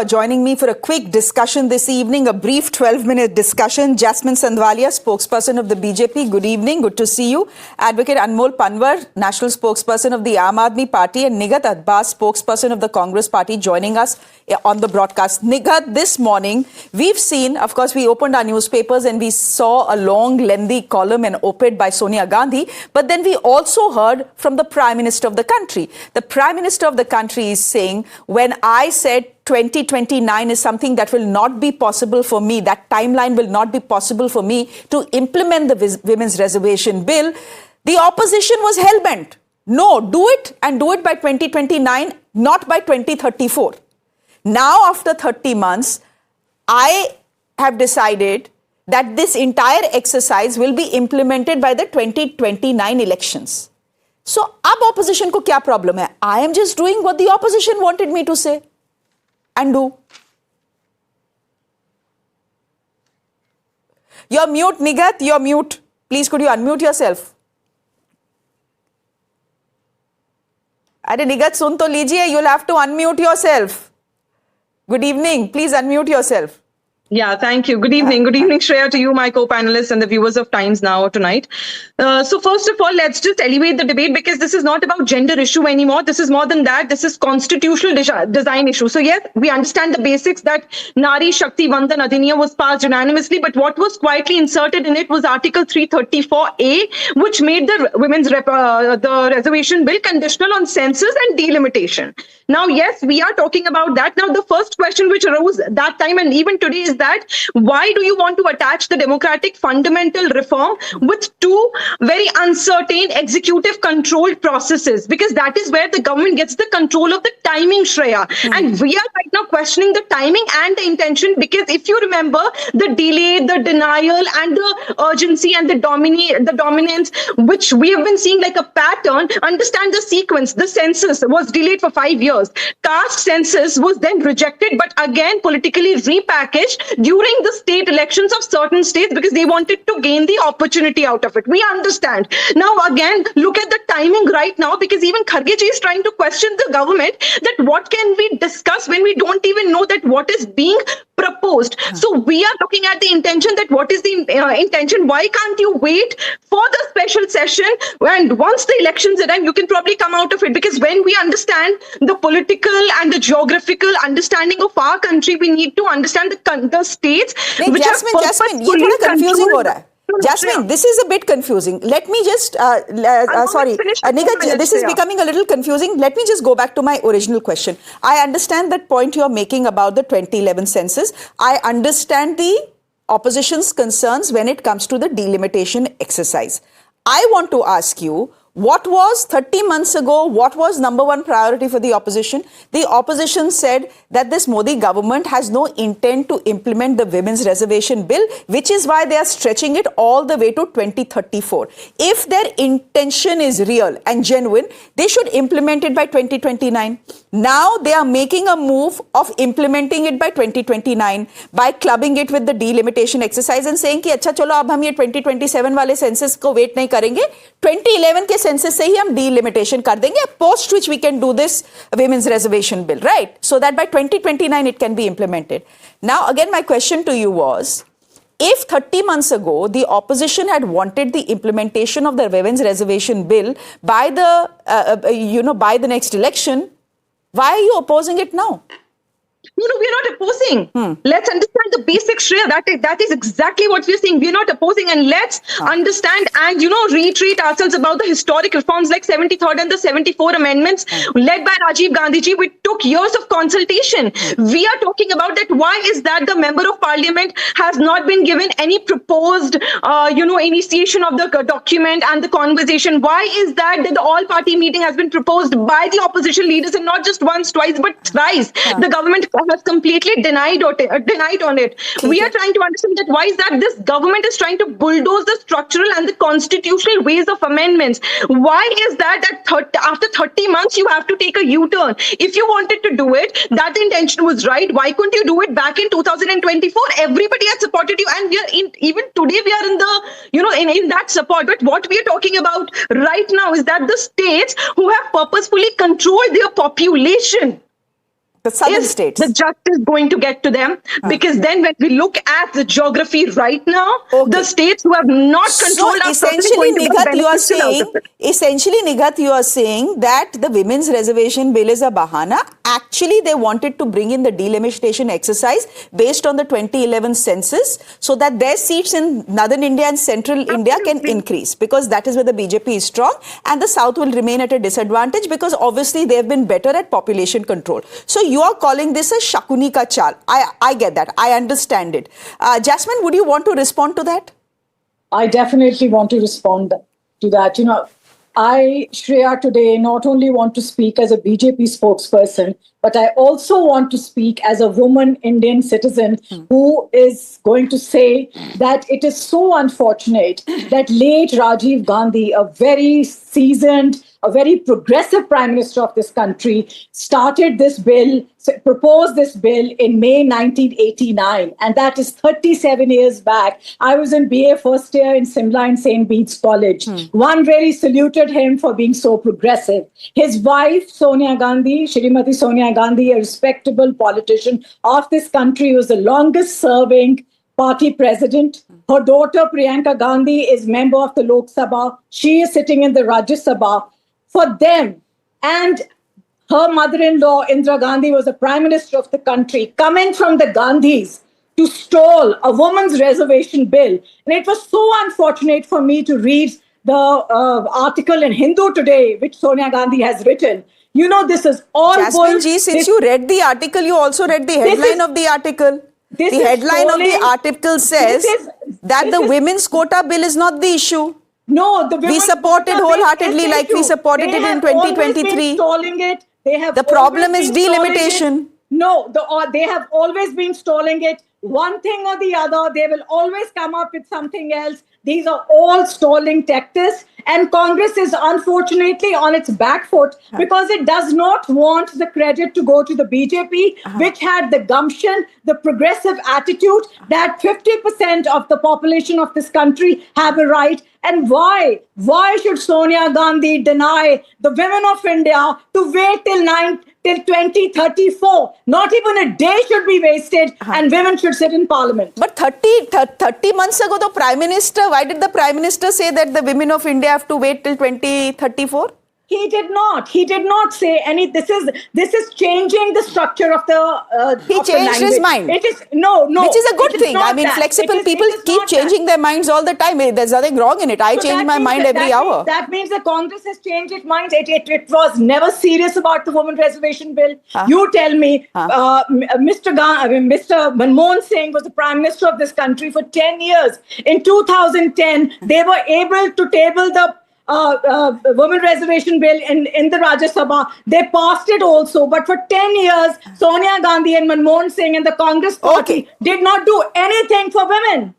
Joining me for a quick discussion this evening, a brief 12-minute discussion, Jasmine Sandwalia, spokesperson of the BJP. Good evening, good to see you. Advocate Anmol Panwar, national spokesperson of the Aam Aadmi Party, and Nighat Abbas, spokesperson of the Congress Party, joining us on the broadcast. Nighat, this morning, we've seen, of course, we opened our newspapers and we saw a long, lengthy column and op-ed by Sonia Gandhi, but then we also heard from the Prime Minister of the country. The Prime Minister of the country is saying, when I said 2029 is something that will not be possible for me, that timeline will not be possible for me to implement the Women's Reservation Bill, the opposition was hell-bent. No, do it and do it by 2029, not by 2034. Now, after 30 months, I have decided that this entire exercise will be implemented by the 2029 elections. So, ab opposition ko kya problem hai? I am just doing what the opposition wanted me to say and do. You're mute, Nighat, you're mute. Please, could you unmute yourself? Arre Nighat, sun to lijiye, you'll have to unmute yourself. Good evening, please unmute yourself. Yeah, thank you. Good evening. Good evening, Shreya, to you, my co-panelists and the viewers of Times Now tonight. So first of all, let's just elevate the debate because this is not about gender issue anymore. This is more than that. This is constitutional design issue. So yes, we understand the basics that Nari Shakti Vandan Adhiniyam was passed unanimously, but what was quietly inserted in it was Article 334A, which made the the reservation bill conditional on census and delimitation. Now, yes, we are talking about that. Now, the first question which arose that time and even today is that why do you want to attach the democratic fundamental reform with two very uncertain executive controlled processes? Because that is where the government gets the control of the timing, Shreya. And we are right now questioning the timing and the intention because if you remember the delay, the denial and the urgency and the dominance which we have been seeing like a pattern, understand the sequence. The census was delayed for 5 years. Caste census was then rejected but again politically repackaged during the state elections of certain states because they wanted to gain the opportunity out of it. We understand. Now again, look at the timing right now because even Kharge ji is trying to question the government that what can we discuss when we don't even know that what is being proposed. So we are looking at the intention that what is the intention? Why can't you wait for the special session and once the elections are done, you can probably come out of it because when we understand the political and the geographical understanding of our country, we need to understand the states. Wait, Jasmine, ये थोड़ा confusing हो रहा है. Jasmine, this is a bit confusing. Let me just, Nighat, this is becoming a little confusing. Let me just go back to my original question. I understand that point you're making about the 2011 census. I understand the opposition's concerns when it comes to the delimitation exercise. I want to ask you, what was 30 months ago, what was number one priority for the opposition? The opposition said that this Modi government has no intent to implement the Women's Reservation Bill, which is why they are stretching it all the way to 2034. If their intention is real and genuine, they should implement it by 2029. Now they are making a move of implementing it by 2029 by clubbing it with the delimitation exercise and saying कि अच्छा चलो अब हम ये 2027 वाले census को wait नहीं करेंगे, 2011 के census से ही हम delimitation कर देंगे, post which we can do this Women's Reservation Bill, right? So that by 2029 it can be implemented. Now again my question to you was, if 30 months ago the opposition had wanted the implementation of the Women's Reservation Bill by the by the next election, why are you opposing it now? No, we are not opposing. Let's understand the basics, Shreya. That is exactly what we're saying. We're not opposing, and let's understand and reiterate ourselves about the historic reforms like 73rd and the 74 amendments led by Rajiv Gandhi ji. We took years of consultation. We are talking about that. Why is that the member of parliament has not been given any proposed, initiation of the document and the conversation? Why is that the all-party meeting has been proposed by the opposition leaders and not just once, twice, but thrice? The government has completely denied on it. We are trying to understand that why is that this government is trying to bulldoze the structural and the constitutional ways of amendments. Why is that after 30 months you have to take a U-turn? If you wanted to do it, that intention was right. Why couldn't you do it back in 2024? Everybody had supported you, and we are even today we are in the in that support. But what we are talking about right now is that the states who have purposefully controlled their population The southern is states. the justice going to get to them? Because then when we look at the geography right now, the states who have not controlled So are certainly essentially, going to be Nighat, you are beneficial out saying, of it. that the women's reservation bill is a bahana. Actually, they wanted to bring in the delimitation exercise based on the 2011 census so that their seats in northern India and central India can increase, because that is where the BJP is strong, and the south will remain at a disadvantage because obviously they have been better at population control. So you are calling this a Shakuni ka chal. I get that. I understand it. Jasmine, would you want to respond to that? I definitely want to respond to that. You know, I, Shreya, today not only want to speak as a BJP spokesperson, but I also want to speak as a woman Indian citizen who is going to say that it is so unfortunate that late Rajiv Gandhi, a very seasoned, a very progressive prime minister of this country, started this bill, proposed this bill in May 1989. And that is 37 years back. I was in BA first year in Simla and St. Bede's College. One really saluted him for being so progressive. His wife, Sonia Gandhi, Shrimati Sonia Gandhi, a respectable politician of this country, was the longest serving party president. Her daughter, Priyanka Gandhi, is member of the Lok Sabha. She is sitting in the Rajya Sabha. For them, and her mother-in-law, Indira Gandhi, was the prime minister of the country, coming from the Gandhis to stall a woman's reservation bill. And it was so unfortunate for me to read the article in Hindu today, which Sonia Gandhi has written. You know, this is all Jasmine ji, since you read the article, you also read the headline of the article. The headline of the article says that the women's quota bill is not the issue. No, we supported wholeheartedly, like we supported it in 2023. Stalling it. The problem is delimitation. No, they have always been stalling it. One thing or the other, they will always come up with something else. These are all stalling tactics. And Congress is unfortunately on its back foot because it does not want the credit to go to the BJP, which had the gumption, the progressive attitude that 50% of the population of this country have a right. And why? Why should Sonia Gandhi deny the women of India to wait till 2034? Not even a day should be wasted and women should sit in parliament. But 30 months ago, why did the Prime Minister say that the women of India have to wait till 2034? He did not. He did not say any. This is changing the structure of the. He changed his mind. It is no, which is a good thing. I mean, flexible people keep changing their minds all the time. There's nothing wrong in it. I change my mind every hour. That means the Congress has changed its mind. It was never serious about the women reservation bill. You tell me, Mr. Manmohan Singh was the Prime Minister of this country for 10 years. In 2010, they were able to table the women reservation bill in the Rajya Sabha. They passed it also, but for 10 years, Sonia Gandhi and Manmohan Singh and the Congress party did not do anything for women.